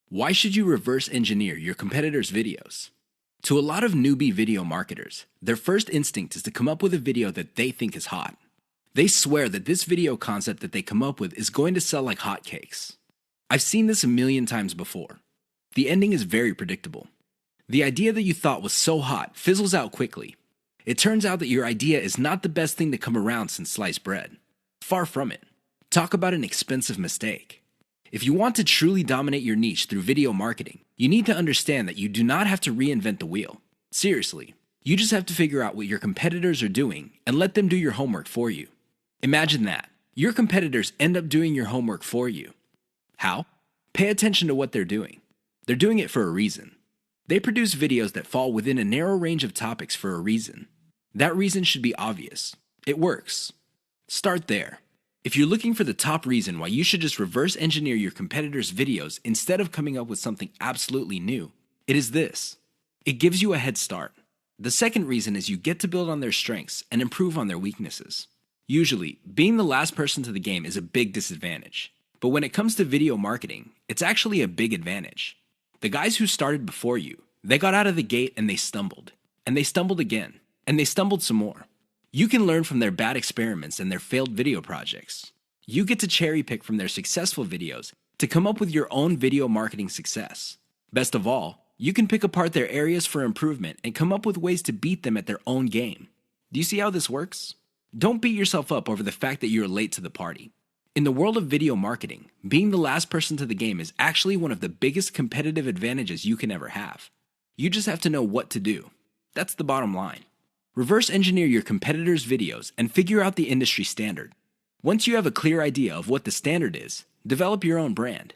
Why should you reverse engineer your competitors' videos? To a lot of newbie video marketers, their first instinct is to come up with a video that they think is hot. They swear that this video concept that they come up with is going to sell like hotcakes. I've seen this a million times before. The ending is very predictable. The idea that you thought was so hot fizzles out quickly. It turns out that your idea is not the best thing to come around since sliced bread. Far from it. Talk about an expensive mistake. If you want to truly dominate your niche through video marketing, you need to understand that you do not have to reinvent the wheel. Seriously, you just have to figure out what your competitors are doing and let them do your homework for you. Imagine that. Your competitors end up doing your homework for you. How? Pay attention to what they're doing. They're doing it for a reason. They produce videos that fall within a narrow range of topics for a reason. That reason should be obvious. It works. Start there. If you're looking for the top reason why you should just reverse engineer your competitors' videos instead of coming up with something absolutely new, it is this. It gives you a head start. The second reason is you get to build on their strengths and improve on their weaknesses. Usually, being the last person to the game is a big disadvantage. But when it comes to video marketing, it's actually a big advantage. The guys who started before you, they got out of the gate and they stumbled. And they stumbled again. And they stumbled some more. You can learn from their bad experiments and their failed video projects. You get to cherry pick from their successful videos to come up with your own video marketing success. Best of all, you can pick apart their areas for improvement and come up with ways to beat them at their own game. Do you see how this works? Don't beat yourself up over the fact that you're late to the party. In the world of video marketing, being the last person to the game is actually one of the biggest competitive advantages you can ever have. You just have to know what to do. That's the bottom line. Reverse engineer your competitors' videos and figure out the industry standard. Once you have a clear idea of what the standard is, develop your own brand.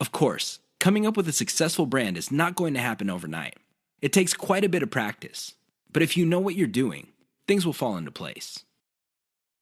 Of course, coming up with a successful brand is not going to happen overnight. It takes quite a bit of practice. But if you know what you're doing, things will fall into place.